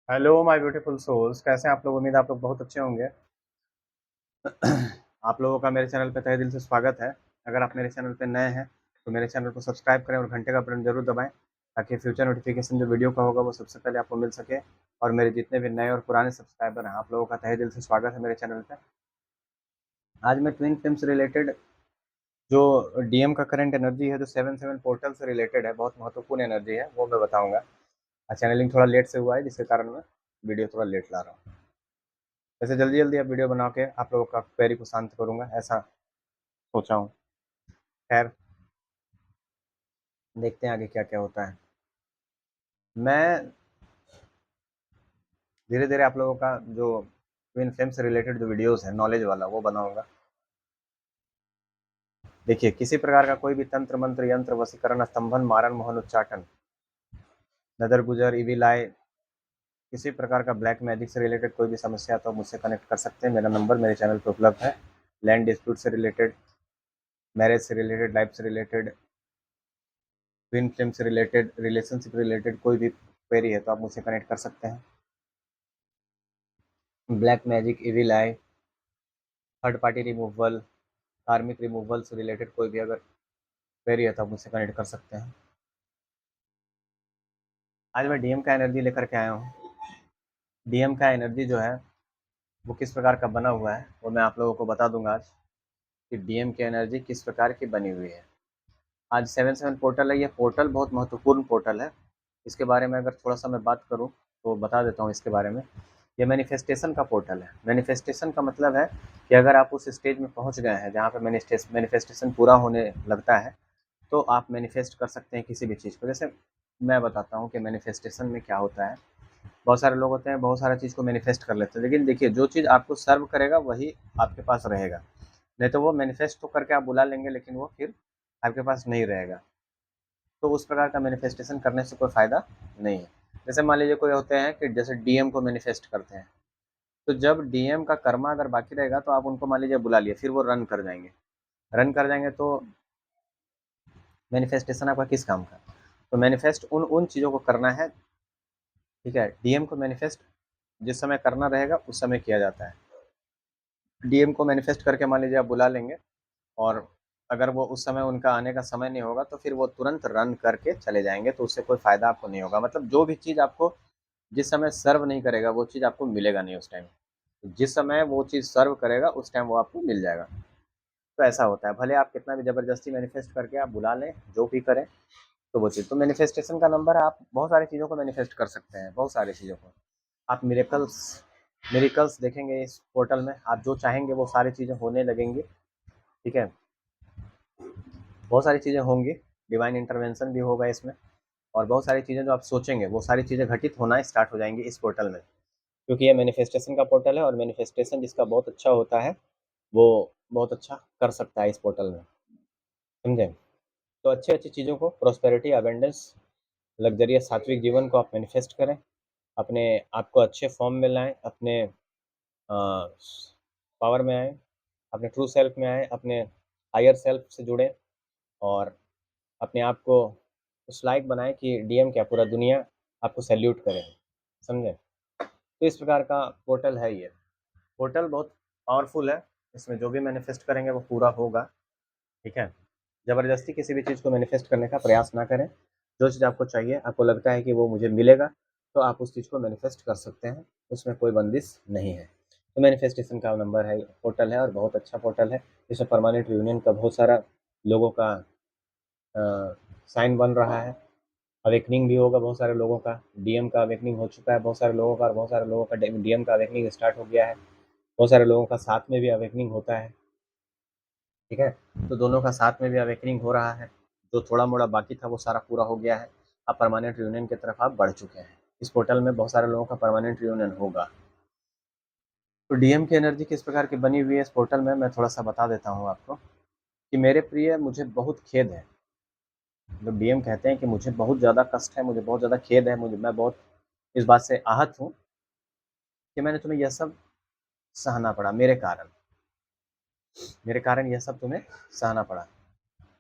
Hello my beautiful souls, कैसे हैं आप लोग। उम्मीद है आप लोग बहुत अच्छे होंगे। आप लोगों का मेरे चैनल पे तहे दिल से स्वागत है। अगर आप मेरे चैनल पे नए हैं तो मेरे चैनल को सब्सक्राइब करें और घंटे का बटन जरूर दबाएं, ताकि फ्यूचर नोटिफिकेशन जो वीडियो का होगा वो सबसे पहले आपको मिल सके। और मेरे जितने भी नए और पुराने सब्सक्राइबर हैं, आप लोगों का तहे दिल से स्वागत है मेरे चैनल पे। आज मैं ट्विन फ्लेम से रिलेटेड जो डीएम का करंट एनर्जी है, जो 7-7 पोर्टल से रिलेटेड है, बहुत महत्वपूर्ण एनर्जी है, वो मैं बताऊंगा। चैनलिंग थोड़ा लेट से हुआ है, जिसके कारण मैं वीडियो थोड़ा लेट ला रहा हूँ। वैसे जल्दी जल्दी अब वीडियो बना के आप लोगों का क्वेरी को शांत करूंगा, ऐसा सोचा हूँ। खैर, देखते हैं आगे क्या क्या होता है। मैं धीरे धीरे आप लोगों का जो ट्विन फ्लेम से रिलेटेड जो वीडियोस है, नॉलेज वाला, वो बनाऊंगा। देखिए, किसी प्रकार का कोई भी तंत्र मंत्र यंत्र वशीकरण स्तंभन मारण मोहन उच्चाटन नदर गुजर इविल आए, किसी प्रकार का ब्लैक मैजिक से रिलेटेड कोई भी समस्या तो मुझसे कनेक्ट कर सकते हैं। मेरा नंबर मेरे चैनल पर उपलब्ध है। लैंड डिस्प्यूट से रिलेटेड, मैरिज से रिलेटेड, लाइफ से रिलेटेड, ट्विन फ्लेम से रिलेटेड, रिलेशनशिप रिलेटेड कोई भी क्वेरी है तो आप मुझसे कनेक्ट कर सकते हैं। ब्लैक मैजिक, इविल आई, थर्ड पार्टी रिमूवल, कार्मिक रिमूवल से रिलेटेड कोई भी अगर क्वेरी है तो आप मुझसे कनेक्ट कर सकते हैं। आज मैं डीएम का एनर्जी लेकर के आया हूँ। डीएम का एनर्जी जो है वो किस प्रकार का बना हुआ है वो मैं आप लोगों को बता दूंगा आज, कि डीएम की एनर्जी किस प्रकार की बनी हुई है। आज 7-7 पोर्टल है। ये पोर्टल बहुत महत्वपूर्ण पोर्टल है। इसके बारे में अगर थोड़ा सा मैं बात करूँ तो बता देता हूँ इसके बारे में। ये मैनिफेस्टेशन का पोर्टल है। मैनिफेस्टेशन का मतलब है कि अगर आप उस स्टेज में पहुँच गए हैं जहाँ पर मैनिफेस्टेशन पूरा होने लगता है, तो आप मैनिफेस्ट कर सकते हैं किसी भी चीज़ को। जैसे मैं बताता हूँ कि मैनिफेस्टेशन में क्या होता है। बहुत सारे लोग होते हैं, बहुत सारा चीज़ को मैनिफेस्ट कर लेते हैं, लेकिन देखिए, जो चीज़ आपको सर्व करेगा वही आपके पास रहेगा। नहीं तो वो मैनिफेस्ट तो करके आप बुला लेंगे, लेकिन वो फिर आपके पास नहीं रहेगा। तो उस प्रकार का मैनिफेस्टेशन करने से कोई फ़ायदा नहीं है। जैसे मान लीजिए कोई होते हैं कि जैसे डीएम को मैनिफेस्ट करते हैं, तो जब डीएम का कर्मा अगर बाकी रहेगा तो आप उनको मान लीजिए बुला लिए, फिर वो रन कर जाएंगे। रन कर जाएंगे तो मैनिफेस्टेशन आपका किस काम का। तो मैनिफेस्ट उन उन चीज़ों को करना है। ठीक है, डीएम को मैनिफेस्ट जिस समय करना रहेगा उस समय किया जाता है। डीएम को मैनिफेस्ट करके मान लीजिए आप बुला लेंगे, और अगर वो उस समय उनका आने का समय नहीं होगा तो फिर वो तुरंत रन करके चले जाएंगे, तो उससे कोई फ़ायदा आपको नहीं होगा। मतलब जो भी चीज़ आपको जिस समय सर्व नहीं करेगा वो चीज़ आपको मिलेगा नहीं उस टाइम। जिस समय वो चीज़ सर्व करेगा उस टाइम वो आपको मिल जाएगा। तो ऐसा होता है, भले आप कितना भी ज़बरदस्ती मैनिफेस्ट करके आप बुला लें, जो भी करें, तो वो चीज़ तो मैनिफेस्टेशन का नंबर है। आप बहुत सारी चीज़ों को मैनिफेस्ट कर सकते हैं, बहुत सारी चीज़ों को। आप मिरेकल्स मिरेकल्स देखेंगे इस पोर्टल में। आप जो चाहेंगे वो सारी चीज़ें होने लगेंगी। ठीक है, बहुत सारी चीज़ें होंगी। डिवाइन इंटरवेंशन भी होगा इसमें, और बहुत सारी चीज़ें जो आप सोचेंगे वो सारी चीज़ें घटित होना स्टार्ट हो जाएंगी इस पोर्टल में। क्योंकि ये मैनिफेस्टेशन का पोर्टल है, और मैनिफेस्टेशन जिसका बहुत अच्छा होता है वो बहुत अच्छा कर सकता है इस पोर्टल में। समझे। तो अच्छी अच्छी चीज़ों को, प्रोस्पेरिटी, अबेंडेंस, लग्जरियस सात्विक जीवन को आप मैनिफेस्ट करें। अपने आप को अच्छे फॉर्म में लाएं, अपने पावर में आए, अपने ट्रू सेल्फ में आए, अपने हायर सेल्फ से जुड़ें, और अपने आप को उस लायक बनाएं कि डीएम क्या, पूरा दुनिया आपको सैल्यूट करे। समझे। तो इस प्रकार का पोर्टल है ये। पोर्टल बहुत पावरफुल है। इसमें जो भी मैनिफेस्ट करेंगे वो पूरा होगा। ठीक है, ज़बरदस्ती किसी भी चीज़ को मैनिफेस्ट करने का प्रयास ना करें। जो चीज़ आपको चाहिए, आपको लगता है कि वो मुझे मिलेगा, तो आप उस चीज़ को मैनिफेस्ट कर सकते हैं। उसमें कोई बंदिश नहीं है। तो मैनिफेस्टेशन का नंबर है, पोर्टल है, और बहुत अच्छा पोर्टल है। इसमें परमानेंट यूनियन का बहुत सारा लोगों का साइन बन रहा है। अवेकनिंग भी होगा बहुत सारे लोगों का। डीएम का अवेकनिंग हो चुका है बहुत सारे लोगों का, और बहुत सारे लोगों का डीएम का अवेकनिंग स्टार्ट हो गया है। बहुत सारे लोगों का साथ में भी अवेकनिंग होता है। ठीक है, तो दोनों का साथ में भी अवेकनिंग हो रहा है। जो थोड़ा मोड़ा बाकी था वो सारा पूरा हो गया है। अब परमानेंट यूनियन की तरफ आप बढ़ चुके हैं। इस पोर्टल में बहुत सारे लोगों का परमानेंट यूनियन होगा। तो डीएम की एनर्जी किस प्रकार की बनी हुई है इस पोर्टल में, मैं थोड़ा सा बता देता हूँ आपको। कि मेरे प्रिय, मुझे बहुत खेद है। जो डीएम कहते हैं कि मुझे बहुत ज़्यादा कष्ट है, मुझे बहुत ज़्यादा खेद है, मैं बहुत इस बात से आहत हूँ कि मैंने तुम्हें यह सब सहना पड़ा, मेरे कारण यह सब तुम्हें सहना पड़ा।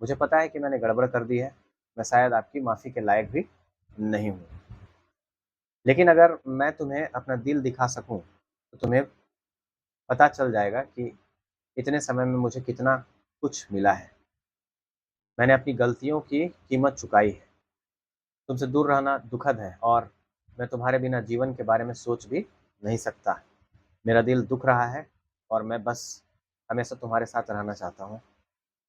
मुझे पता है कि मैंने गड़बड़ कर दी है। मैं शायद आपकी माफ़ी के लायक भी नहीं हूँ। लेकिन अगर मैं तुम्हें अपना दिल दिखा सकूँ, तो तुम्हें पता चल जाएगा कि इतने समय में मुझे कितना कुछ मिला है। मैंने अपनी गलतियों की कीमत चुकाई है। तुमसे दूर रहना दुखद है और मैं तुम्हारे बिना जीवन के बारे में सोच भी नहीं सकता। मेरा दिल दुख रहा है और मैं बस हमेशा तुम्हारे साथ रहना चाहता हूँ,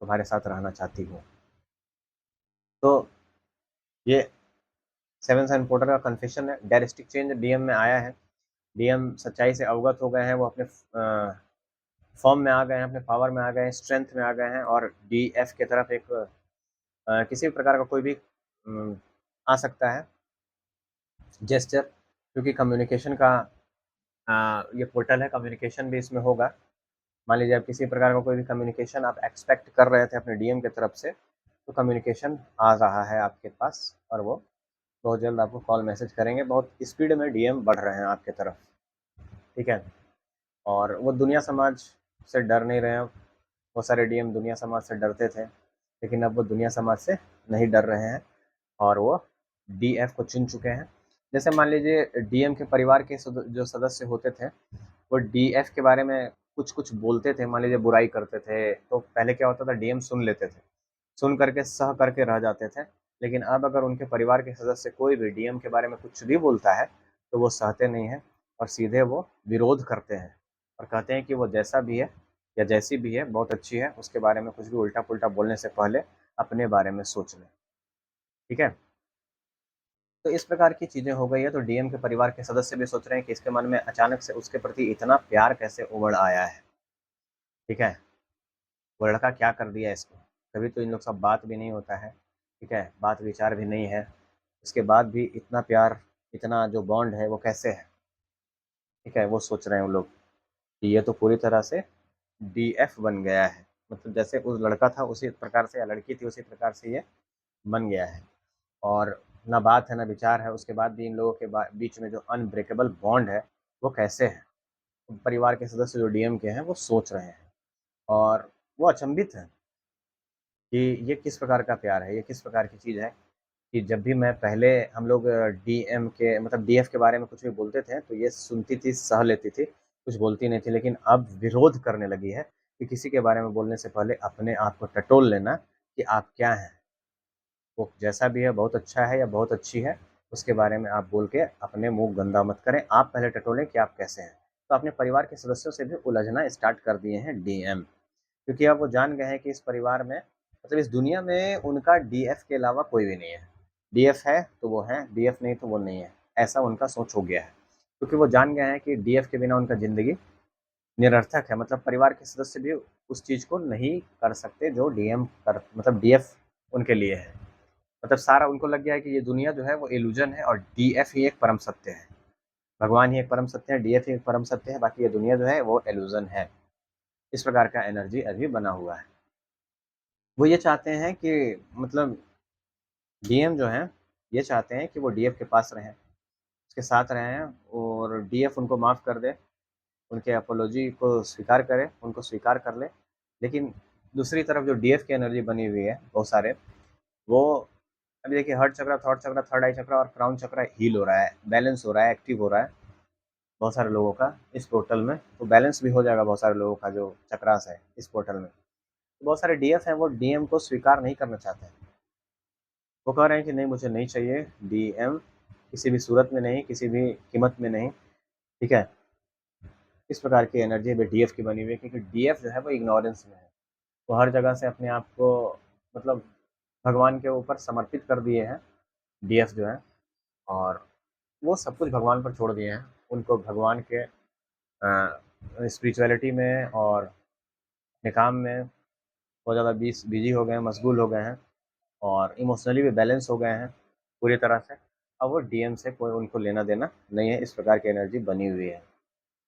तुम्हारे साथ रहना चाहती हूँ। तो ये सेवन साइन पोर्टर का कन्फेशन है। डायरेक्टिक चेंज डीएम में आया है। डीएम सच्चाई से अवगत हो गए हैं, वो अपने फॉर्म में आ गए हैं, अपने पावर में आ गए हैं, स्ट्रेंथ में आ गए हैं और डीएफ की तरफ एक किसी भी प्रकार का कोई भी आ सकता है जेस्चर, क्योंकि कम्युनिकेशन का ये पोर्टल है, कम्युनिकेशन भी इसमें होगा। मान लीजिए आप किसी प्रकार का कोई भी कम्युनिकेशन आप एक्सपेक्ट कर रहे थे अपने डीएम की तरफ से, तो कम्युनिकेशन आ रहा है आपके पास और वो बहुत जल्द आपको कॉल मैसेज करेंगे। बहुत स्पीड में डीएम बढ़ रहे हैं आपके तरफ, ठीक है। और वो दुनिया समाज से डर नहीं रहे हैं। बहुत सारे डीएम दुनिया समाज से डरते थे, लेकिन अब वो दुनिया समाज से नहीं डर रहे हैं और वो डीएफ को चुन चुके हैं। जैसे मान लीजिए डीएम के परिवार के जो सदस्य होते थे, वो डीएफ के बारे में कुछ कुछ बोलते थे, मान लीजिए बुराई करते थे, तो पहले क्या होता था, डीएम सुन लेते थे, सुन करके सह करके रह जाते थे। लेकिन अब अगर उनके परिवार के सदस्य कोई भी डीएम के बारे में कुछ भी बोलता है, तो वो सहते नहीं हैं और सीधे वो विरोध करते हैं और कहते हैं कि वो जैसा भी है या जैसी भी है बहुत अच्छी है, उसके बारे में कुछ भी उल्टा पुल्टा बोलने से पहले अपने बारे में सोच लें, ठीक है। तो इस प्रकार की चीज़ें हो गई है। तो डीएम के परिवार के सदस्य भी सोच रहे हैं कि इसके मन में अचानक से उसके प्रति इतना प्यार कैसे उमड़ आया है, ठीक है। वो लड़का क्या कर दिया इसको, कभी तो इन लोग सब बात भी नहीं होता है, ठीक है, बात विचार भी नहीं है, उसके बाद भी इतना प्यार, इतना जो बॉन्ड है वो कैसे है, ठीक है। वो सोच रहे हैं वो लोग कि ये तो पूरी तरह से डीएफ बन गया है, मतलब जैसे उस लड़का था उसी प्रकार से या लड़की थी उसी प्रकार से ये बन गया है। और ना बात है ना विचार है, उसके बाद भी इन लोगों के बीच में जो अनब्रेकेबल बॉन्ड है वो कैसे है, परिवार के सदस्य जो डीएम के हैं वो सोच रहे हैं और वो अचंभित हैं कि ये किस प्रकार का प्यार है, ये किस प्रकार की चीज़ है कि जब भी मैं पहले हम लोग डीएम के मतलब डीएफ के बारे में कुछ भी बोलते थे तो ये सुनती थी, सह लेती थी, कुछ बोलती नहीं थी, लेकिन अब विरोध करने लगी है कि किसी के बारे में बोलने से पहले अपने आप को टटोल लेना कि आप क्या हैं, वो जैसा भी है बहुत अच्छा है या बहुत अच्छी है, उसके बारे में आप बोल के अपने मुंह गंदा मत करें, आप पहले टटोलें कि आप कैसे हैं। तो अपने परिवार के सदस्यों से भी उलझना स्टार्ट कर दिए हैं डीएम, क्योंकि अब वो जान गए हैं कि इस परिवार में मतलब इस दुनिया में उनका डीएफ के अलावा कोई भी नहीं है। डीएफ है तो वो है, डीएफ नहीं तो वो नहीं है, ऐसा उनका सोच हो गया है। क्योंकि वो जान गए हैं कि डीएफ के बिना उनका ज़िंदगी निरर्थक है, मतलब परिवार के सदस्य भी उस चीज़ को नहीं कर सकते जो डीएम कर मतलब डीएफ उनके लिए है। मतलब सारा उनको लग गया है कि ये दुनिया जो है वो इल्यूजन है और डीएफ ही एक परम सत्य है। भगवान ही एक परम सत्य है, डीएफ ही एक परम सत्य है, बाकी ये दुनिया जो है वो इल्यूजन है। इस प्रकार का एनर्जी अभी बना हुआ है। वो ये चाहते हैं कि मतलब डीएम जो हैं, ये चाहते हैं कि वो डीएफ के पास रहें, उसके साथ रहें और डीएफ उनको माफ़ कर दे, उनके अपोलॉजी को स्वीकार करे, उनको स्वीकार कर ले। लेकिन दूसरी तरफ जो डीएफ की एनर्जी बनी हुई है बहुत सारे, वो अभी देखिए हार्ट चक्र, थॉट चक्र, थर्ड आई चक्र और क्राउन चक्र हील हो रहा है, बैलेंस हो रहा है, एक्टिव हो रहा है बहुत सारे लोगों का इस पोर्टल में। तो बैलेंस भी हो जाएगा बहुत सारे लोगों का जो चक्रास है इस पोर्टल में। तो बहुत सारे डीएफ हैं वो डीएम को स्वीकार नहीं करना चाहते हैं। वो कह रहे हैं कि नहीं मुझे नहीं चाहिए डीएम, किसी भी सूरत में नहीं, किसी भी कीमत में नहीं, ठीक है। इस प्रकार की एनर्जी भी डीएफ की बनी हुई है, क्योंकि डीएफ जो है वो इग्नोरेंस में है। वो हर जगह से अपने आप को मतलब भगवान के ऊपर समर्पित कर दिए हैं डीएफ जो है, और वो सब कुछ भगवान पर छोड़ दिए हैं। उनको भगवान के स्पिरिचुअलिटी में और अपने काम में बहुत ज़्यादा बिजी हो गए हैं, मशगूल हो गए हैं और इमोशनली भी बैलेंस हो गए हैं पूरी तरह से। अब वो डीएम से कोई उनको लेना देना नहीं है, इस प्रकार की एनर्जी बनी हुई है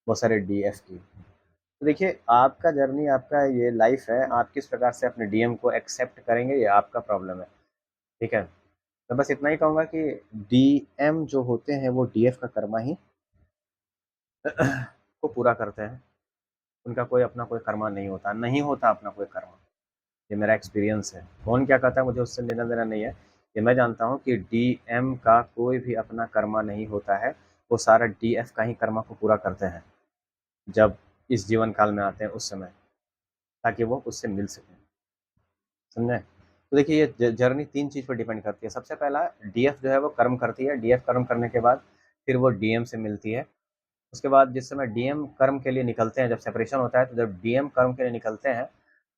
बहुत सारे डीएफ की। तो देखिए आपका जर्नी, आपका ये लाइफ है, आप किस प्रकार से अपने डीएम को एक्सेप्ट करेंगे ये आपका प्रॉब्लम है, ठीक है। मैं बस इतना ही कहूँगा कि डीएम जो होते हैं वो डीएफ का कर्मा ही को पूरा करते हैं। उनका कोई अपना कोई कर्मा नहीं होता, नहीं होता अपना कोई कर्मा। ये मेरा एक्सपीरियंस है। कौन क्या कहता है मुझे उससे लेना देना नहीं है। ये मैं जानता हूँ कि डीएम का कोई भी अपना कर्मा नहीं होता है, वो सारा डीएफ का ही कर्मा को पूरा करते हैं जब इस जीवन काल में आते हैं उस समय, ताकि वो उससे मिल सकें। समझे? तो देखिए ये जर्नी 3 चीज़ पर डिपेंड करती है। सबसे पहला डीएफ जो है वो कर्म करती है, डीएफ कर्म करने के बाद फिर वो डीएम से मिलती है। उसके बाद जिस समय डीएम कर्म के लिए निकलते हैं, जब सेपरेशन होता है, तो जब डीएम कर्म के लिए निकलते हैं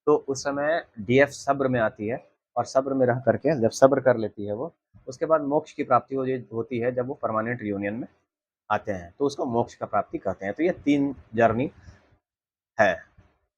तो उस समय डीएफ सब्र में आती है, और सब्र में रह करके जब सब्र कर लेती है वो, उसके बाद मोक्ष की प्राप्ति होती है जब वो परमानेंट रियूनियन में आते हैं, तो उसको मोक्ष का प्राप्ति कहते हैं। तो ये 3 जर्नी है।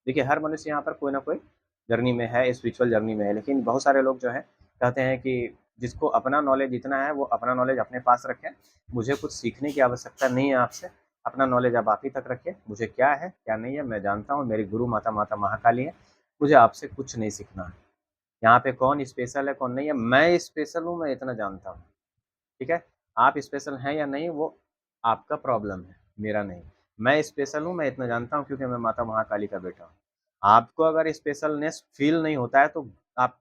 देखिए हर मनुष्य यहाँ पर कोई ना कोई जर्नी में है, स्पिरिचुअल जर्नी में है, लेकिन बहुत सारे लोग जो है कहते हैं कि जिसको अपना नॉलेज इतना है वो अपना नॉलेज अपने पास रखें, मुझे कुछ सीखने की आवश्यकता नहीं है आपसे, अपना नॉलेज आप ही तक रखिए, मुझे क्या है क्या नहीं है मैं जानता हूँ, मेरी गुरु माता माता महाकाली है, मुझे आपसे कुछ नहीं सीखना है। यहाँ पे कौन स्पेशल है कौन नहीं है, मैं स्पेशल हूँ, मैं इतना जानता हूँ। ठीक है, आप स्पेशल हैं या नहीं वो आपका प्रॉब्लम है, मेरा नहीं। मैं स्पेशल हूँ, मैं इतना जानता हूँ, क्योंकि मैं माता महाकाली का बेटा हूँ। आपको अगर स्पेशलनेस फील नहीं होता है तो आप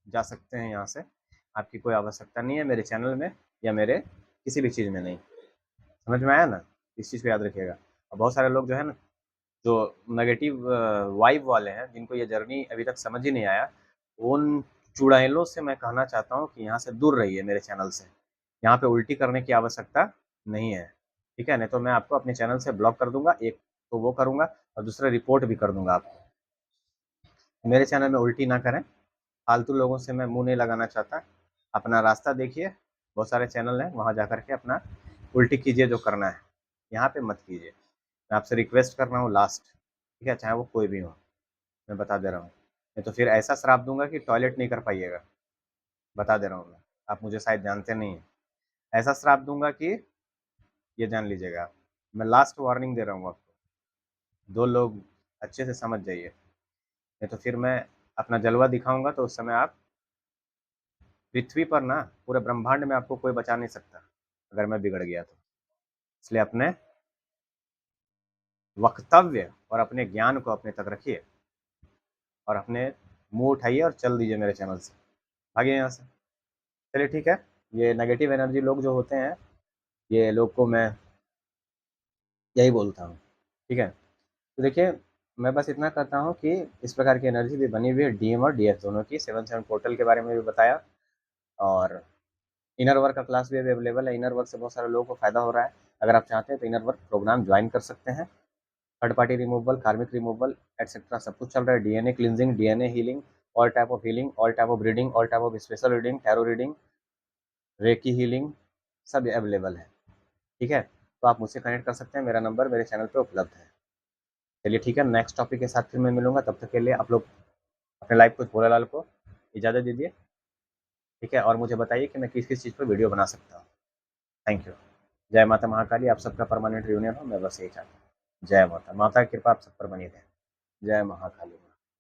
जा सकते हैं यहाँ से, आपकी कोई आवश्यकता नहीं है मेरे चैनल में या मेरे किसी भी चीज़ में नहीं। समझ में आया ना? इस चीज़ को याद रखिएगा। और बहुत सारे लोग जो है ना, जो नेगेटिव वाइब वाले हैं, जिनको ये जर्नी अभी तक समझ ही नहीं आया, उन चुड़ैलों से मैं कहना चाहता हूँ कि यहाँ से दूर रहिए मेरे चैनल से। यहाँ पे उल्टी करने की आवश्यकता नहीं है, ठीक है? नहीं तो मैं आपको अपने चैनल से ब्लॉक कर दूंगा, एक तो वो करूंगा और दूसरा रिपोर्ट भी कर दूंगा आपको। मेरे चैनल में उल्टी ना करें, फालतू लोगों से मैं मुंह नहीं लगाना चाहता। अपना रास्ता देखिए, बहुत सारे चैनल हैं, वहाँ जा करके अपना उल्टी कीजिए जो करना है, यहाँ पे मत कीजिए। मैं आपसे रिक्वेस्ट कर रहा हूँ लास्ट, ठीक है? चाहे वो कोई भी हो, मैं बता दे रहा हूँ, नहीं तो फिर ऐसा श्राप दूंगा कि टॉयलेट नहीं कर पाइएगा। बता दे रहा हूँ मैं, आप मुझे शायद जानते नहीं हैं। ऐसा श्राप दूंगा कि ये जान लीजिएगा आप। मैं लास्ट वार्निंग दे रहा हूँ आपको, 2 लोग अच्छे से समझ जाइए, नहीं तो फिर मैं अपना जलवा दिखाऊंगा तो उस समय आप पृथ्वी पर ना, पूरे ब्रह्मांड में आपको कोई बचा नहीं सकता अगर मैं बिगड़ गया तो। इसलिए अपने वक्तव्य और अपने ज्ञान को अपने तक रखिए, और अपने मुंह उठाइए और चल दीजिए मेरे चैनल से, भागिए यहाँ से। चलिए ठीक है, ये नेगेटिव एनर्जी लोग जो होते हैं, ये लोग को मैं यही बोलता हूँ, ठीक है? तो देखिए मैं बस इतना करता हूँ कि इस प्रकार की एनर्जी भी बनी हुई है डीएम और डीएफ दोनों की। 7-7 पोर्टल के बारे में भी बताया, और इनर वर्क का क्लास भी अभी अवेलेबल है। इनर वर्क से बहुत सारे लोगों को फायदा हो रहा है। अगर आप चाहते हैं तो इनर वर्क प्रोग्राम ज्वाइन कर सकते हैं। थर्ड पार्टी रिमूवल, कार्मिक रिमूवल एटसेट्रा सब कुछ चल रहा है। DNA cleansing, DNA healing, all type of healing, all type of reading, all type of special reading, tarot reading, recce healing, सब अवेलेबल है, ठीक है? तो आप मुझसे कनेक्ट कर सकते हैं, मेरा नंबर मेरे चैनल पे उपलब्ध है। चलिए ठीक है, नेक्स्ट टॉपिक के साथ फिर मैं मिलूंगा, तब तक के लिए आप लोग अपने लाइफ को, भोलालाल को इजाज़त दीजिए, ठीक है? और मुझे बताइए कि मैं किस किस चीज़ पर वीडियो बना सकता हूँ। Thank you. जय माता महाकाली, आप सबका परमानेंट रियूनियन हो, मैं बस यही चाहता हूँ। जय माता, माता की कृपा आप सब पर बनी रहे। जय महाकाली।